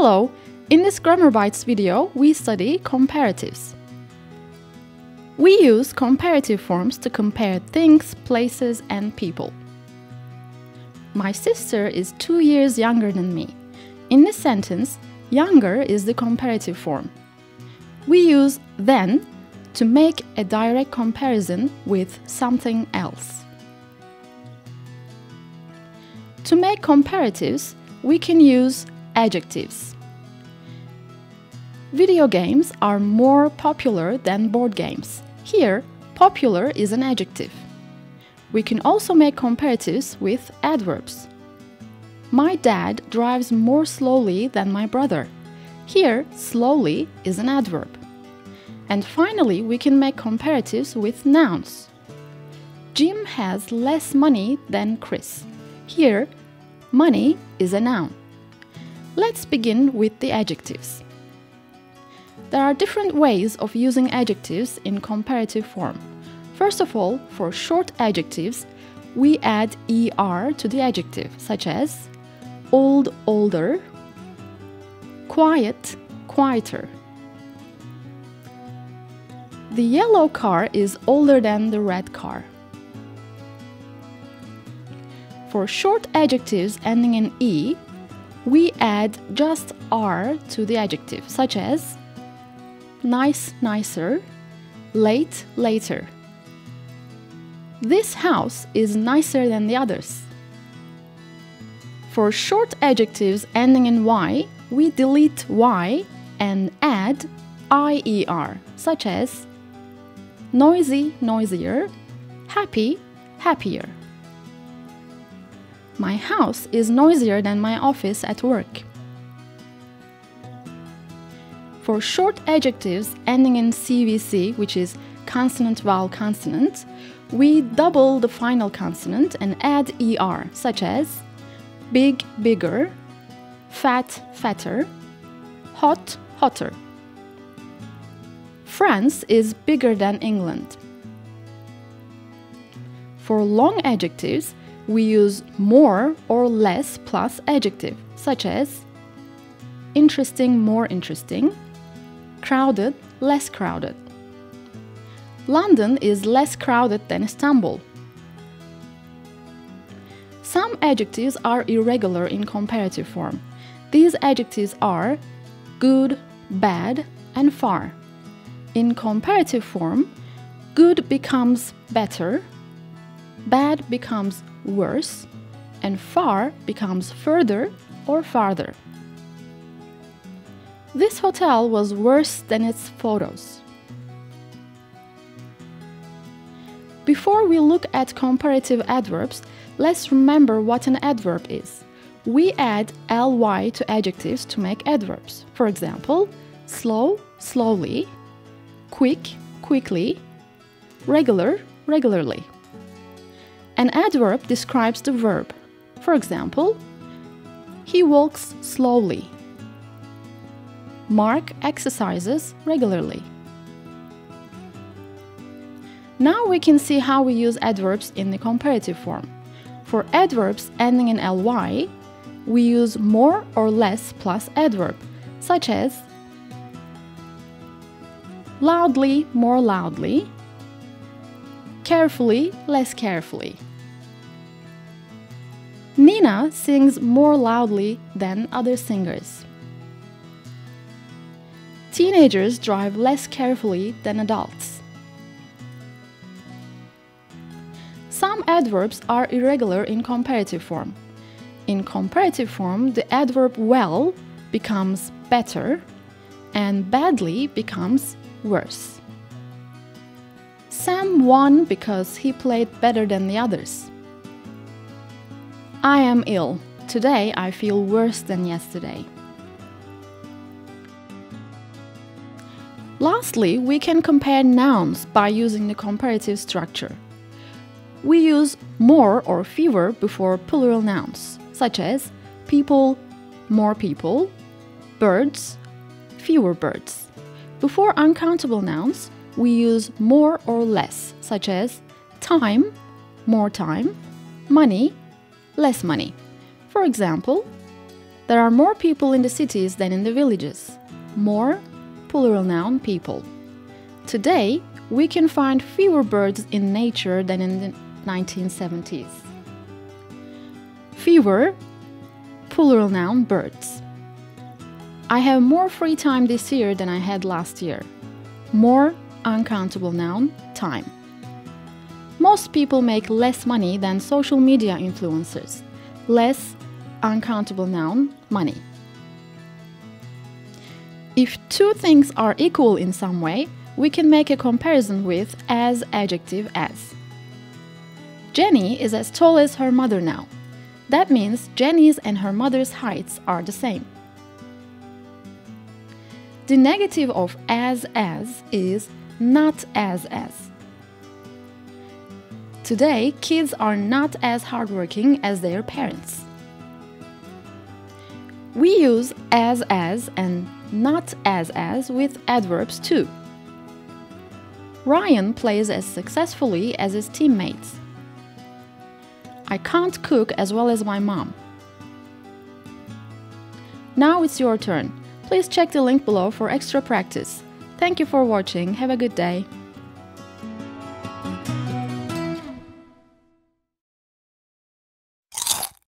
Hello! In this Grammar Bites video, we study comparatives. We use comparative forms to compare things, places, and people. My sister is 2 years younger than me. In this sentence, younger is the comparative form. We use than to make a direct comparison with something else. To make comparatives, we can use adjectives. Video games are more popular than board games. Here, popular is an adjective. We can also make comparatives with adverbs. My dad drives more slowly than my brother. Here, slowly is an adverb. And finally, we can make comparatives with nouns. Jim has less money than Chris. Here, money is a noun. Let's begin with the adjectives. There are different ways of using adjectives in comparative form. First of all, for short adjectives, we add er to the adjective, such as old, older, quiet, quieter. The yellow car is older than the red car. For short adjectives ending in e, we add just r to the adjective, such as nice, nicer, late, later. This house is nicer than the others. For short adjectives ending in y, we delete y and add ier, such as noisy, noisier, happy, happier. My house is noisier than my office at work. For short adjectives ending in CVC, which is consonant, vowel, consonant, we double the final consonant and add er, such as big, bigger, fat, fatter, hot, hotter. France is bigger than England. For long adjectives, we use more or less plus adjective, such as interesting, more interesting, crowded, less crowded. London is less crowded than Istanbul. Some adjectives are irregular in comparative form. These adjectives are good, bad, and far. In comparative form, good becomes better, bad becomes worse, and far becomes further or farther. This hotel was worse than its photos. Before we look at comparative adverbs, let's remember what an adverb is. We add ly to adjectives to make adverbs. For example, slow, slowly, quick, quickly, regular, regularly. An adverb describes the verb. For example, he walks slowly. Mark exercises regularly. Now we can see how we use adverbs in the comparative form. For adverbs ending in ly, we use more or less plus adverb, such as loudly, more loudly, carefully, less carefully. Nina sings more loudly than other singers. Teenagers drive less carefully than adults. Some adverbs are irregular in comparative form. In comparative form, the adverb well becomes better and badly becomes worse. Sam won because he played better than the others. I am ill. Today I feel worse than yesterday. Lastly, we can compare nouns by using the comparative structure. We use more or fewer before plural nouns, such as people, more people, birds, fewer birds. Before uncountable nouns, we use more or less, such as time, more time, money, less money. For example, There are more people in the cities than in the villages. More, plural noun, people. Today, we can find fewer birds in nature than in the 1970s. Fewer, plural noun, birds. I have more free time this year than I had last year. More, uncountable noun, time. Most people make less money than social media influencers. Less, uncountable noun, money. If two things are equal in some way, we can make a comparison with as adjective as. Jenny is as tall as her mother now. That means Jenny's and her mother's heights are the same. The negative of as is not as. Today, kids are not as hardworking as their parents. We use as and not as with adverbs too. Ryan plays as successfully as his teammates. I can't cook as well as my mom. Now it's your turn. Please check the link below for extra practice. Thank you for watching. Have a good day.